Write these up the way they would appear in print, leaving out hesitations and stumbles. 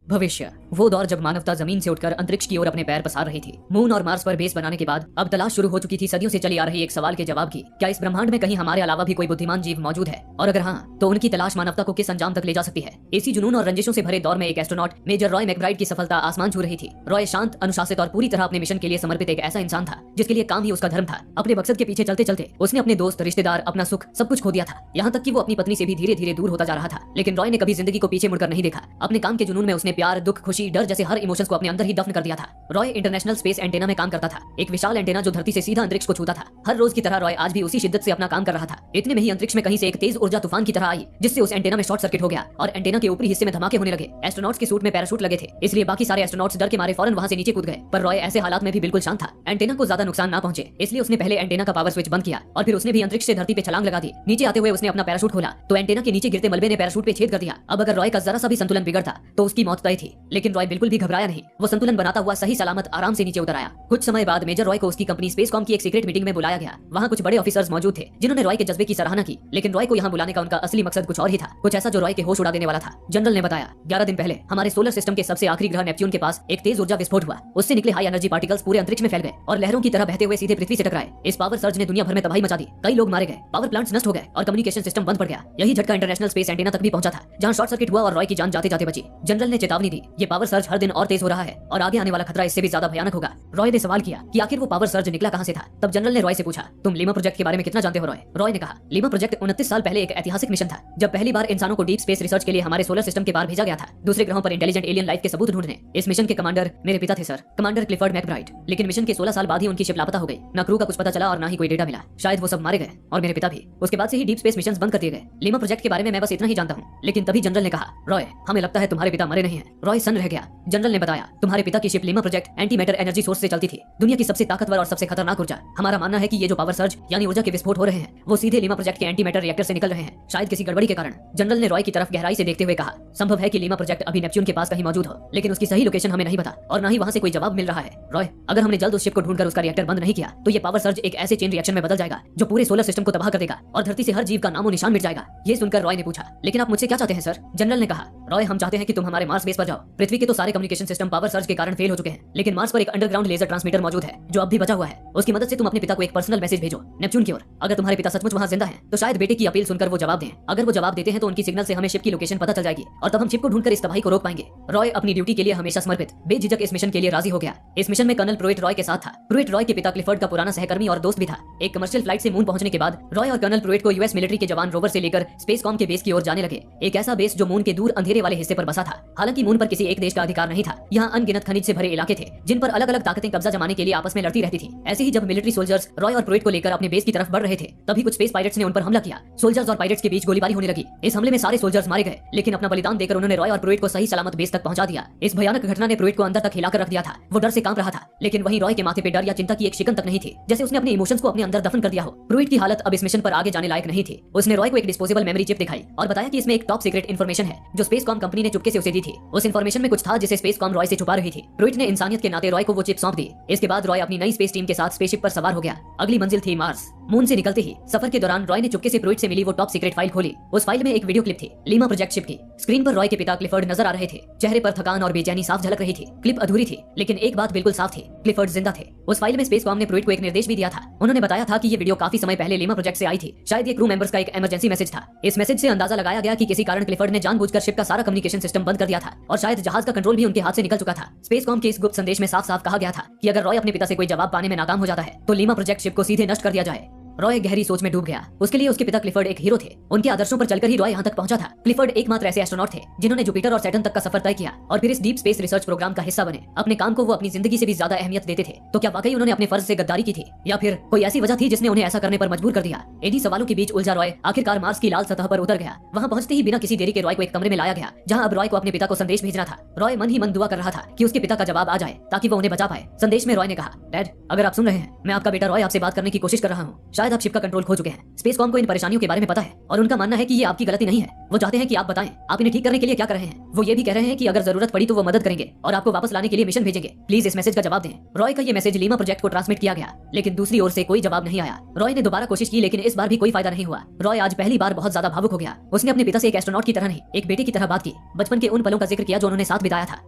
भविष्य। वो दौर जब मानवता जमीन से उठकर अंतरिक्ष की ओर अपने पैर पसार रही थी। मून और मार्स पर बेस बनाने के बाद अब तलाश शुरू हो चुकी थी सदियों से चली आ रही एक सवाल के जवाब की। क्या इस ब्रह्मांड में कहीं हमारे अलावा भी कोई बुद्धिमान जीव मौजूद है, और अगर हाँ तो उनकी तलाश मानवता को किस अंजाम तक ले जा सकती है। इसी जुनून और रंजिशों से भरे दौर में एक एस्ट्रोनॉट मेजर रॉय मैकब्राइड की सफलता आसमान छू रही थी। रॉय शांत, अनुशासित और पूरी तरह अपने मिशन के लिए समर्पित एक ऐसा इंसान था जिसके लिए काम ही उसका धर्म था। अपने मकसद के पीछे चलते चलते उसने अपने दोस्त, रिश्तेदार, अपना सुख सब कुछ खो दिया था। यहाँ तक कि वो अपनी पत्नी से भी धीरे धीरे दूर होता जा रहा था। लेकिन रॉय ने कभी जिंदगी को पीछे मुड़कर नहीं देखा। अपने काम के जुनून में उसने प्यार, दुख, खुशी, डर जैसे हर इमोशंस को अपने अंदर ही दफन कर दिया था। रॉय इंटरनेशनल स्पेस एंटेना में काम करता था, एक विशाल एंटेना जो धरती से सीधा अंतरिक्ष को छूता था। हर रोज की तरह रॉय आज भी उसी शिद्दत से अपना काम कर रहा था। इतने में ही अंतरिक्ष में कहीं से एक तेज ऊर्जा तूफान की तरह आई, जिससे उस एंटेना में शॉर्ट सर्किट हो गया और एंटेना के ऊपरी हिस्से में धमाके होने लगे। एस्ट्रोनॉट्स के सूट में पैराशूट लगे थे, इसलिए बाकी सारे एस्ट्रोनॉट्स डर के मारे फौरन वहां से नीचे कूद गए। पर रॉय ऐसे हालात में भी बिल्कुल शांत था। एंटेना को ज्यादा नुकसान ना पहुंचे, इसलिए उसने पहले एंटेना का पावर स्विच बंद किया और फिर उसने भी अंतरिक्ष से धरती पे छलांग लगा दी। नीचे आते हुए उसने अपना पैराशूट खोला तो एंटेना के नीचे गिरते मलबे ने पैराशूट पे छेद कर दिया। अब अगर रॉय का जरा सा भी संतुलन बिगड़ता तो उसकी मौत तय थी। लेकिन रॉय बिल्कुल भी घबराया नहीं। वो संतुलन बनाता हुआ सही सलामत आराम से नीचे उतर आया। कुछ समय बाद मेजर रॉय को उसकी कंपनी स्पेसकॉम की एक सीक्रेट मीटिंग में बुलाया गया। वहां कुछ बड़े ऑफिसर्स मौजूद थे जिन्होंने रॉय के जज्बे की सराहना की। लेकिन रॉय को यहाँ बुलाने का उनका असली मकसद कुछ और ही था, कुछ ऐसा जो रॉय के होश उड़ा देने वाला था। जनरल ने बताया, 11 दिन पहले हमारे सोलर सिस्टम के सबसे आखिरी ग्रह नेपच्यून के पास एक तेज ऊर्जा विस्फोट हुआ। उससे निकले हाई एनर्जी पार्टिकल्स पूरे अंतरिक्ष में फैल गए और लहरों की तरह बहते हुए सीधे पृथ्वी से टकराए। इस पावर सर्ज ने दुनिया भर में तबाही मचा दी। कई लोग मारे गए, पावर प्लांट्स नष्ट हो गए और कम्युनिकेशन सिस्टम बंद पड़ गया। यही झटका इंटरनेशनल स्पेस एंटेना तक भी पहुंचा था, जहां शॉर्ट सर्किट हुआ और रॉय की जान जाते जाते बची। जनरल ने चेतावनी दी, ये पावर सर्ज हर दिन और तेज हो रहा है और आगे आने वाला खतरा इससे भी ज्यादा भयानक होगा। रॉय ने सवाल किया कि आखिर वो पावर सर्ज निकला कहां से था। तब जनरल ने रॉय से पूछा, तुम लीमा प्रोजेक्ट के बारे में कितना जानते हो रॉय? रॉय ने कहा, लीमा प्रोजेक्ट 29 साल पहले एक ऐतिहासिक मिशन था, जब पहली बार इंसानों को डीप स्पेस रिसर्च के लिए हमारे सोलर सिस्टम के पार भेजा गया था, दूसरे ग्रहों पर इंटेलिजेंट एलियन लाइफ के सबूत ढूंढने। इस मिशन के कमांडर मेरे पिता थे सर, कमांडर क्लिफर्ड मैकब्राइड। लेकिन मिशन के 16 साल बाद ही उनकी शिप लापता हो गई। ना क्रू का कुछ पता चला और ना ही कोई डेटा मिला। शायद वो सब मारे गए और मेरे पिता भी। उसके बाद से ही डीप स्पेस मिशंस बंद कर दिए गए। लीमा प्रोजेक्ट के बारे में मैं बस इतना ही जानता हूँ। लेकिन तभी जनरल ने कहा, रॉय हमें लगता है तुम्हारे पिता मरे नहीं हैं। रॉय सन्न रह गया। जनरल ने बताया, तुम्हारे पिता की ship Lima project anti matter energy source से चलती थी, दुनिया की सबसे ताकतवर और सबसे खतरनाक ऊर्जा। हमारा मानना है कि ये जो पावर सर्ज यानी ऊर्जा के विस्फोट हो रहे हैं वो सीधे लीमा प्रोजेक्ट के एंटी मैटर रिएक्टर से निकल रहे हैं, शायद किसी गड़बड़ी के कारण। जनरल ने रॉय की तरफ गहराई से देखते हुए कहा, संभव है कि लीमा प्रोजेक्ट अभी नेपच्यून के पास कहीं मौजूद हो, लेकिन उसकी सही लोकेशन हमें नहीं पता और ना ही वहां से कोई जवाब मिल रहा है। रॉय, अगर हमने जल्द उस शिप को ढूंढकर उसका रिएक्टर बंद नहीं किया तो ये पावर सर्ज एक ऐसे चेन रिएक्शन में बदल जाएगा जो पूरे सोलर सिस्टम को तबाह कर देगा और धरती से हर जीव का नामो निशान मिट जाएगा। ये सुनकर रॉय ने पूछा, लेकिन आप मुझसे क्या चाहते हैं सर? जनरल ने कहा, रॉय हम चाहते हैं कि तुम हमारे मार्स बेस पर जाओ। पृथ्वी के तो सारे कम्युनिकेशन सिस्टम पावर सर्ज के कारण फेल हो चुके हैं, लेकिन मार्स पर एक अंडरग्राउंड लेजर ट्रांसमीटर मौजूद है जो अब भी बचा हुआ है। उसकी मदद से तुम अपने पिता को एक पर्सनल मैसेज भेजो नेपच्यून की ओर। अगर तुम्हारे पिता सचमुच वहां जिंदा हैं तो शायद बेटे की अपील सुनकर वो जवाब दें। अगर वो जवाब देते हैं तो उनकी सिग्नल से हमें शिप की लोकेशन पता चल जाएगी और तब हम शिप को ढूंढकर इस तबाही को रोक पाएंगे। रॉय अपनी ड्यूटी के लिए हमेशा समर्पित, बेझिझक इस मिशन के लिए राजी हो गया। इस मिशन में कर्नल प्रुइट रॉय के साथ था। प्रुइट रॉय के पिता क्लिफर्ड का पुराना सहकर्मी और दोस्त भी था। एक कमर्शियल फ्लाइट से मून पहुंचने के बाद रॉय और कर्नल प्रुइट को यूएस मिलिट्री के जवान रोवर से लेकर स्पेसकॉम के बेस की ओर जाने लगे। एक ऐसा बेस जो मून के दूर अंधेरे वाले हिस्से पर बसा था। हालांकि मून पर किसी एक देश का अधिकार नहीं था। यहाँ अनगिनत खनिज से भरे इलाके थे जिन पर अलग अलग ताकतें कब्जा जमाने के लिए आपस में लड़ती रहती थी। ऐसे ही जब मिलिट्री सोल्जर्स रॉय और प्रुइट को लेकर अपने बेस की तरफ बढ़ रहे थे तभी कुछ स्पेस पायलट्स ने उन पर हमला किया। सोल्जर्स और पायलट्स के बीच गोलीबारी होने लगी। इस हमले में सारे सोल्जर्स मारे गए, लेकिन अपना बलिदान देकर उन्होंने रॉय और प्रुइट को सही सलामत बेस तक पहुंचा दिया। इस भयानक घटना ने प्रुइट को अंदर तक हिलाकर रख दिया था। वो डर से कांप रहा था, लेकिन वहीं रॉय के माथे पे डर या चिंता की एक शिकन तक नहीं थी, जैसे उसने अपने इमोशंस को अपने अंदर दफन कर दिया हो। प्रुइट की हालत अब इस मिशन पर आगे जाने लायक नहीं थी। उसने रॉय को एक डिस्पोजेबल मेमोरी चिप दिखाई और बताया कि इसमें एक टॉप सीक्रेट इन्फॉर्मेशन है जो स्पेसकॉम कंपनी ने चुपके से उसे दी थी। उस इन्फॉर्मेशन में कुछ था जिसे स्पेसकॉम रॉय से छुपा रही थी। प्रुइट ने इंसानियत के नाते रॉय को वो चिप सौंप दी। इसके बाद रॉय अपनी नई स्पेस टीम के साथ स्पेसशिप पर सवार हो गया। अगली मंजिल थी मार्स। मून से निकलते ही सफर के दौरान रॉय ने चुपके से प्रुइट से मिली वो टॉप सीक्रेट फाइल खोली। उस फाइल में एक वीडियो क्लिप थी लीमा प्रोजेक्ट शिप की। स्क्रीन पर रॉय के पिता क्लिफर्ड नजर आ रहे थे। चेहरे पर थकान और बेचैनी साफ झलक रही थी। क्लिप अधूरी थी, लेकिन एक बात बिल्कुल साफ थी, क्लिफर्ड जिंदा थे। उस फाइल में स्पेसकॉम ने प्रुइट को एक निर्देश भी दिया था। उन्होंने बताया था कि ये वीडियो काफी समय पहले लीमा प्रोजेक्ट से आई थी। शायद ये क्रू मेंबर्स का एक इमरजेंसी मैसेज था। इस मैसेज से अंदाजा लगाया गया कि किसी कारण क्लिफर्ड ने जानबूझकर शिप का सारा कम्युनिकेशन सिस्टम बंद कर दिया था और शायद जहाज का कंट्रोल भी उनके हाथ से निकल चुका था। स्पेसकॉम के इस गुप्त संदेश में साफ साफ कहा गया था कि अगर रॉय अपने पिता से कोई जवाब पाने में नाकाम हो जाता है तो लीमा प्रोजेक्ट शिप को सीधे नष्ट कर दिया जाए। रॉय गहरी सोच में डूब गया। उसके लिए उसके पिता क्लिफर्ड एक हीरो थे। उनके आदर्शों पर चलकर ही रॉय यहाँ तक पहुंचा था। क्लिफर्ड एकमात्र ऐसे एस्ट्रोनॉट थे जिन्होंने जुपिटर और सैटर्न तक का सफर तय किया और फिर इस डीप स्पेस रिसर्च प्रोग्राम का हिस्सा बने। अपने काम को वो अपनी जिंदगी से भी ज्यादा अहमियत देते थे। तो क्या वाकई उन्होंने अपने फर्ज से गद्दारी की थी या फिर कोई ऐसी वजह थी जिसने उन्हें ऐसा करने पर मजबूर कर दिया? इन्हीं सवालों के बीच उलझा रॉय आखिरकार मार्स की लाल सतह पर उतर गया। वहाँ पहुंचते ही बिना किसी देरी के रॉय को एक कमरे में लाया गया जहाँ अब रॉय को अपने पिता को संदेश भेजना था। रॉय मन ही मन दुआ कर रहा था कि उसके पिता का जवाब आ जाए ताकि वो उन्हें बचा पाए। संदेश में रॉय ने कहा, डैड अगर आप सुन रहे हैं, मैं आपका बेटा रॉय आपसे बात करने की कोशिश कर रहा हूँ। शायद शायद आप शिप का कंट्रोल खो चुके हैं। स्पेसकॉम को इन परेशानियों के बारे में पता है और उनका मानना है कि ये आपकी गलती नहीं है। वो चाहते हैं कि आप बताएं आप इन्हें ठीक करने के लिए क्या कर रहे हैं। वो ये भी कह रहे हैं कि अगर जरूरत पड़ी तो वो मदद करेंगे और आपको वापस लाने के लिए मिशन भेजेंगे। प्लीज इस मैसेज का जवाब दें। रॉय का ये मैसेज लीमा प्रोजेक्ट को ट्रांसमिट किया गया, लेकिन दूसरी ओर से कोई जवाब नहीं आया। रॉय ने दोबारा कोशिश की, लेकिन इस बार भी कोई फायदा नहीं हुआ। रॉय आज पहली बार बहुत ज्यादा भावुक हो गया। उसने अपने पिता से एक एस्ट्रोनॉट की तरह नहीं, एक बेटे की तरह बात की, बचपन के उन पलों का जिक्र किया जो उन्होंने साथ बिताया था।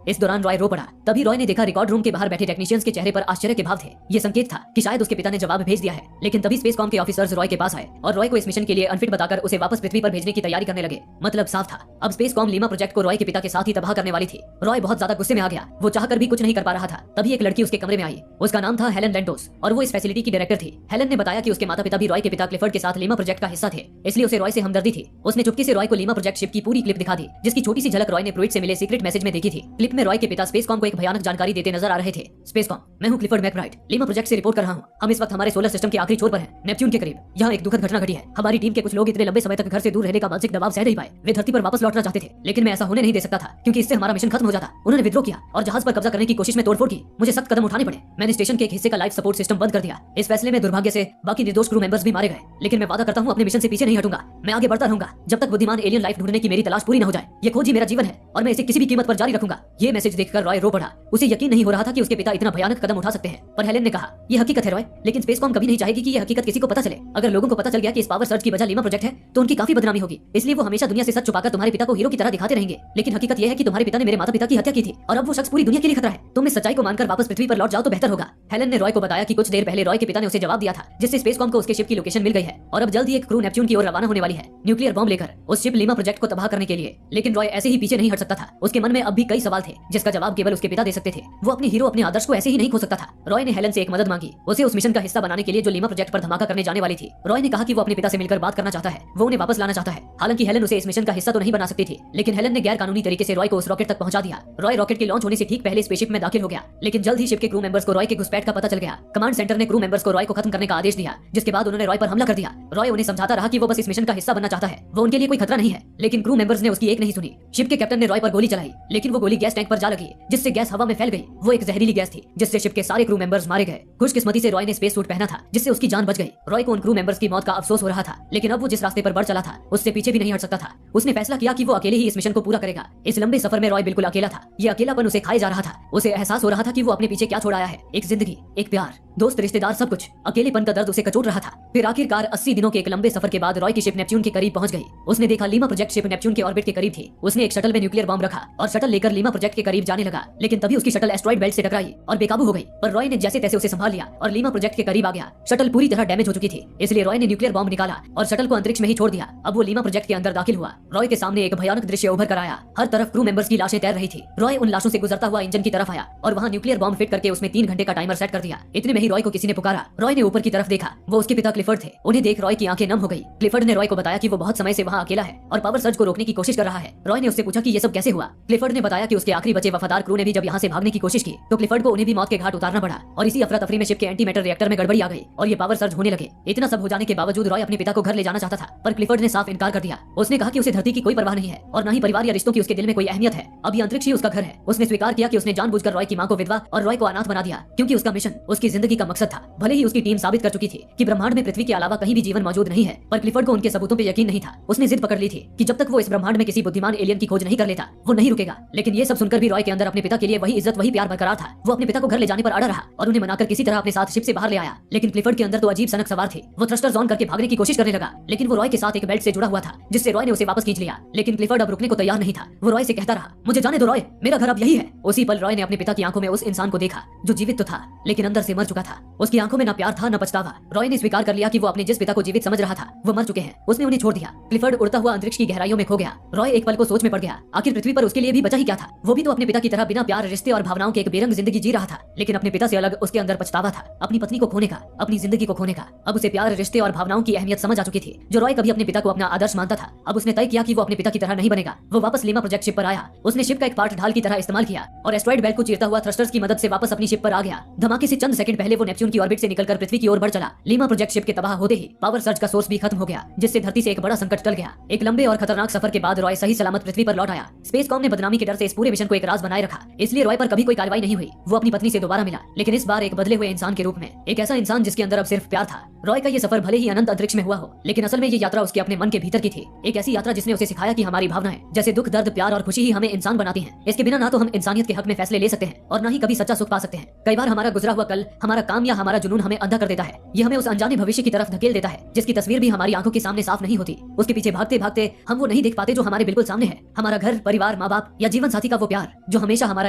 इस दौरान रॉय रो पड़ा। तभी रॉय ने देखा रिकॉर्ड रूम के बाहर बैठे टेक्नीशियंस के चेहरे पर आश्चर्य के भाव थे। ये संकेत था कि शायद उसके पिता ने जवाब भेज दिया है। लेकिन तभी स्पेसकॉम के ऑफिसर्स रॉय के पास आए और रॉय को इस मिशन के लिए अनफिट बताकर उसे वापस पृथ्वी पर भेजने की तैयारी करने लगे। मतलब साफ था, अब स्पेसकॉम लीमा प्रोजेक्ट को रॉय के पिता के साथ ही तबाह करने वाली थी। रॉय बहुत ज्यादा गुस्से में आ गया। वो चाहकर भी कुछ नहीं कर पा रहा था। तभी एक लड़की उसके कमरे में आई। उसका नाम था हेलन लेंटोस और वो इस फैसिलिटी की डायरेक्टर थी। हेलन ने बताया कि उसके माता पिता भी रॉय के पिता क्लिफर्ड के साथ लीमा प्रोजेक्ट का हिस्सा थे, इसलिए उसे रॉय से हमदर्दी थी। उसने चुपके से रॉय को लीमा प्रोजेक्ट शिप की पूरी क्लिप दिखा दी, जिसकी छोटी सी झलक रॉय ने प्रूइट से मिले सीक्रेट मैसेज में देखी थी। क्लिप में रॉय के पिता स्पेसकॉम को एक भयानक जानकारी देते नजर आ रहे थे। स्पेसकॉम, मैं हूं क्लिफर्ड मैकब्राइट, लीमा प्रोजेक्ट से रिपोर्ट कर रहा हूं। हम इस वक्त हमारे सोलर सिस्टम के आखिरी छोर पर हैं, नेपच्यून के करीब। यहाँ एक दुखद घटना घटी है। हमारी टीम के कुछ लोग इतने लंबे समय तक घर से दूर रहने का मानसिक दबाव सह नहीं पाए। वे धरती पर वापस लौटना चाहते थे, लेकिन मैं ऐसा होने नहीं दे सकता था, क्योंकि इससे हमारा मिशन खत्म हो जाता। उन्होंने विद्रोह किया और जहाज पर कब्जा करने की कोशिश में तोड़फोड़ की। मुझे सख्त कदम उठाने पड़े। मैंने स्टेशन के एक हिस्से का लाइफ सपोर्ट सिस्टम बंद कर दिया। इस फैसले में दुर्भाग्य से बाकी निर्दोष क्रू मेंबर्स भी मारे गए, लेकिन मैं वादा करता हूँ अपने मिशन से पीछे नहीं हटूंगा। मैं आगे बढ़ता रहूंगा जब तक बुद्धिमान एलियन लाइफ ढूंढने की मेरी तलाश पूरी न हो जाए। ये खोज ही मेरा जीवन है और मैं इसे किसी भी कीमत पर जारी रखूंगा। ये मैसेज देखकर रॉय रो पड़ा। उसे यकीन नहीं हो रहा था कि उसके पिता इतना भयानक कदम उठा सकते हैं। पर हेलेन ने कहा, ये हकीकत है रॉय, लेकिन स्पेसकॉम कभी नहीं चाहेगी कि ये हकीकत किसी को पता चले। अगर लोगों को पता चल गया कि इस पावर सर्च की वजह लीमा प्रोजेक्ट है तो उनकी काफी बदनामी होगी। इसलिए वो हमेशा दुनिया से सच छुपाकर तुम्हारे पिता को हीरो की तरह दिखाते रहेंगे। लेकिन हकीकत यह है कि तुम्हारे पिता ने मेरे माता पिता की हत्या की थी और अब वो शख्स पूरी दुनिया के लिए खतरा है। तुम इस सच्चाई को मानकर वापस पृथ्वी पर लौट जाओ तो बेहतर होगा। हेलेन ने रॉय को बताया कि कुछ देर पहले रॉय के पिता ने उसे जवाब दिया था, जिससे स्पेसकॉम को उसके शिप की लोकेशन मिल गई है और अब जल्द ही एक क्रू नेपच्यून की ओर रवाना होने वाली है, न्यूक्लियर बॉम्ब लेकर उस शिप लीमा प्रोजेक्ट को तबाह करने के लिए। लेकिन रॉय ऐसे ही पीछे नहीं हट सकता था। उसके मन में अब भी कई सवाल थे, जिसका जवाब केवल उसके पिता दे सकते थे। वो अपने हीरो, अपने आदर्श को ऐसे ही नहीं खो सकता था। रॉय ने हेलेन से एक मदद मांगी, उसे उस मिशन का हिस्सा बनाने के लिए जो लीमा प्रोजेक्ट पर धमाका करने जाने वाली थी। रॉय ने कहा कि वो अपने पिता से मिलकर बात करना चाहता है, वो उन्हें वापस लाना चाहता है। हालांकि हेलेन उसे इस मिशन का हिस्सा तो नहीं बना सकती थी, लेकिन हेलेन ने गैर कानूनी तरीके से रॉय को उस रॉकेट तक पहुंचा दिया। रॉय रॉकेट के लॉन्च होने से ठीक पहले स्पेसशिप में दाखिल हो गया, लेकिन जल्द ही शिप के क्रू मेंबर्स को रॉय के घुसपैठ का पता चल गया। कमांड सेंटर ने क्रू मेंबर्स को रॉय को खत्म करने का आदेश दिया, जिसके बाद उन्होंने रॉय पर हमला कर दिया। रॉय उन्हें समझाता रहा कि वो बस इस मिशन का हिस्सा बनना चाहता है, वो उनके लिए कोई खतरा नहीं है, लेकिन क्रू मेंबर्स ने उसकी एक नहीं सुनी। शिप के कैप्टन ने रॉय पर गोली चलाई, लेकिन वो गोली गैस टैंक पर जा लगी, जिससे गैस हवा में फैल गई। वो एक जहरीली गैस थी, जिससे शिप के सारे क्रू मेंबर्स मारे गए। खुशकिस्मती से रॉय ने स्पेस सूट पहना था, जिससे उसकी जान बच गई। रॉय को उन क्रू मेंबर्स की मौत का अफसोस हो रहा था, लेकिन अब वो जिस रास्ते पर बढ़ चला था उससे पीछे भी नहीं हट सकता था। उसने फैसला किया कि वो अकेले ही इस मिशन को पूरा करेगा। इस लंबे सफर में रॉय बिल्कुल अकेला था। ये अकेलापन उसे खाए जा रहा था। उसे एहसास हो रहा था कि वो अपने पीछे क्या छोड़ आया है, एक जिंदगी, एक प्यार, दोस्त, रिश्तेदार, सब कुछ। अकेलेपन का दर्द उसे कचोट रहा था। फिर आखिरकार 80 दिनों के एक लंबे सफर के बाद रॉय की शिप नेपच्यून के करीब पहुंच गई। उसने देखा लीमा प्रोजेक्ट शिप नेपच्यून के ऑर्बिट के करीब थी। उसने एक शटल में न्यूक्लियर बॉम्ब रखा और शटल लेकर लीमा प्रोजेक्ट के करीब जाने लगा, लेकिन तभी उसकी शटल एस्ट्रॉइड बेल्ट से टकराई और बेकाबू हो गई। पर रॉय ने जैसे तैसे उसे संभाल लिया और लीमा प्रोजेक्ट के करीब आ गया। शटल पूरी तरह डैमेज हो चुकी थी, इसलिए रॉय ने न्यूक्लियर बॉम्ब निकाला और शटल को अंतरिक्ष में ही छोड़ दिया। अब वो लीमा प्रोजेक्ट के अंदर दाखिल हुआ। रॉय के सामने एक भयानक दृश्य उभर कर आया। हर तरफ क्रू मेंबर्स की लाशें तैर रही थी। रॉय उन लाशों से गुजरता हुआ इंजन की तरफ आया और वहां न्यूक्लियर बॉम्ब फिट करके उसमें 3 घंटे का टाइमर सेट कर दिया। इतने में ही रॉय को किसी ने पुकारा। रॉय ने ऊपर की तरफ देखा, वो उसके पिता क्लिफर्ड थे। उन्हें देख रॉय की आंखें नम हो गई। क्लिफर्ड ने रॉय को बताया कि वो बहुत समय से वहां अकेला है और पावर सर्ज को रोकने की कोशिश कर रहा है। रॉय ने उससे पूछा कि ये सब कैसे हुआ। क्लिफर्ड ने बताया कि उसके आखिरी बचे वफादार क्रू ने भी जब यहाँ से भागने की कोशिश की तो क्लिफर्ड को उन्हें भी मौत के घाट उतारना पड़ा और इसी अफरा तफरी में शिप के एंटी मैटर रिएक्टर में गड़बड़ी आ गई और ये पावर सर्ज होने लगे। इतना सब हो जाने के बावजूद रॉय अपने पिता को घर ले जाना चाहता था, पर क्लिफर्ड ने साफ इनकार कर दिया। उसने कहा कि उसे धरती की कोई परवाह नहीं है और न ही परिवार या रिश्तों की उसके दिल में कोई अहमियत है। अब ये अंतरिक्ष ही उसका घर है। उसने स्वीकार किया कि उसने जानबूझकर रॉय की मां को विधवा और रॉय को अनाथ बना दिया, क्योंकि उसका मिशन, उसकी जिंदगी का मकसद था। भले ही उसकी टीम साबित कर चुकी थी कि ब्रह्मांड में पृथ्वी के अलावा कहीं भी जीवन मौजूद नहीं है, पर क्लिफर्ड को उनके सबूतों पे यकीन नहीं था। उसने जिद पकड़ ली थी कि जब तक वो इस ब्रह्मांड में किसी बुद्धिमान एलियन की खोज नहीं कर लेता वो नहीं रुकेगा। लेकिन ये सब सुनकर भी रॉय के अंदर अपने पिता के लिए वही इज्जत, वही प्यार बरकरार था। वो अपने पिता को घर ले जाने पर अड़ा रहा और उन्हें मनाकर किसी तरह अपने साथ शिप से बाहर ले आया। लेकिन क्लिफर्ड के अंदर तो अजीब सनक सवार थे। वो थ्रस्टर ऑन करके भागने की कोशिश करने लगा, लेकिन वो रॉय के साथ एक बेल्ट से जुड़ा हुआ था, जिससे रॉय ने उसे वापस खींच लिया। लेकिन क्लिफर्ड अब रुकने को तैयार नहीं था। वो रॉय से कहता रहा, मुझे जाने दो रॉय, मेरा घर अब यही है। उसी पल रॉय ने अपने पिता की आंखों में उस इंसान को देखा जो जीवित तो था, लेकिन अंदर से मर चुका था। उसकी आंखों में न प्यार था न पछतावा। रॉय ने स्वीकार कर लिया कि वो अपने जिस पिता को जीवित समझ रहा था वो मर चुके हैं। उसने उन्हें छोड़ दिया। क्लिफर्ड उड़ता हुआ अंतरिक्ष की गहराइयों में खो गया। रॉय एक पल को सोच में पड़ गया। आखिर पृथ्वी पर उसके लिए भी बचा ही क्या था। वो भी तो अपने पिता की तरह बिना प्यार, रिश्ते और भावनाओं के एक बेरंग जिंदगी जी रहा था। लेकिन अपने पिता से अलग उसके अंदर पछतावा था, अपनी पत्नी को खोने का, अपनी जिंदगी को खोने का। अब उसे प्यार, रिश्ते और भावनाओं की अहमियत समझ आ चुकी थी, जो रॉय कभी अपने पिता को अपना आदर्श मानता था। अब उसने तय किया कि वो अपने पिता की तरह नहीं बनेगा। वो वापस लीमा प्रोजेक्ट शिप पर आया। उसने शिप का एक पार्ट ढाल की तरह इस्तेमाल किया और एस्ट्रॉइड बेल्ट को चीरता हुआ थ्रस्टर्स की मदद से वापस अपनी शिप पर आ गया। धमाके से चंद सेकंड पहले पहले वो नेपच्यून की ऑर्बिट से निकलकर पृथ्वी की ओर बढ़ चला। लीमा प्रोजेक्ट शिप के तबाह होते ही पावर सर्ज का सोर्स भी खत्म हो गया, जिससे धरती से एक बड़ा संकट टल गया। एक लंबे और खतरनाक सफर के बाद रॉय सही सलामत पृथ्वी पर लौट आया। स्पेसकॉम ने बदनामी के डर से इस पूरे मिशन को एक राज बनाए रखा, इसलिए रॉय पर कभी कोई कार्रवाई नहीं हुई। वो अपनी पत्नी से दोबारा मिला, लेकिन इस बार एक बदले हुए इंसान के रूप में, एक ऐसा इंसान जिसके अंदर अब सिर्फ प्यार था। रॉय का ये सफर भले ही अनंत अंतरिक्ष में हुआ हो, लेकिन असल में ये यात्रा उसके अपने मन के भीतर की थी। एक ऐसी यात्रा जिसने उसे सिखाया कि हमारी भावनाएं जैसे दुख, दर्द, प्यार और खुशी ही हमें इंसान बनाती हैं। इसके बिना ना तो हम इंसानियत के हक में फैसले ले सकते हैं और ना ही कभी सच्चा सुख पा सकते हैं। कई बार हमारा गुजरा हुआ कल, हमारा काम या हमारा जुनून हमें अंधा कर देता है। ये हमें उस अनजाने भविष्य की तरफ धकेल देता है जिसकी तस्वीर भी हमारी आंखों के सामने साफ नहीं होती। उसके पीछे भागते भागते हम वो नहीं देख पाते जो हमारे बिल्कुल सामने है, हमारा घर, परिवार, माँ बाप या जीवन साथी का वो प्यार जो हमेशा हमारा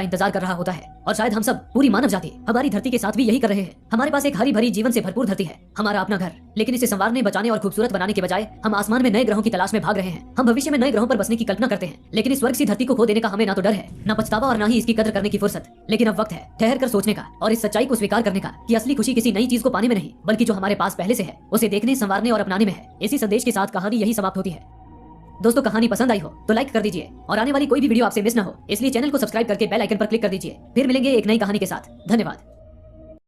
इंतजार कर रहा होता है। और शायद हम सब, पूरी मानव जाति, हमारी धरती के साथ भी यही कर रहे हैं। हमारे पास एक हरी भरी जीवन से भरपूर धरती है, हमारा अपना घर, लेकिन इसे संवारने, बचाने और खूबसूरत बनाने के बजाय हम आसमान में नए ग्रहों की तलाश में भाग रहे हैं। हम भविष्य में नए ग्रहों पर बसने की कल्पना करते हैं, लेकिन इस स्वर्ग सी धरती को खो देने का हमें ना तो डर है, ना पछतावा और ना ही इसकी कदर करने की फुर्सत। लेकिन अब वक्त है ठहर कर सोचने का और इस सच्चाई को स्वीकार करने का कि असली खुशी किसी नई चीज को पाने में नहीं, बल्कि जो हमारे पास पहले से है उसे देखने, संवारने और अपनाने में है। इसी संदेश के साथ कहानी यही समाप्त होती है। दोस्तों, कहानी पसंद आई हो तो लाइक कर दीजिए और आने वाली कोई भी वीडियो आपसे मिस ना हो इसलिए चैनल को सब्सक्राइब करके बेल आइकन पर क्लिक कर दीजिए। फिर मिलेंगे एक नई कहानी के साथ। धन्यवाद।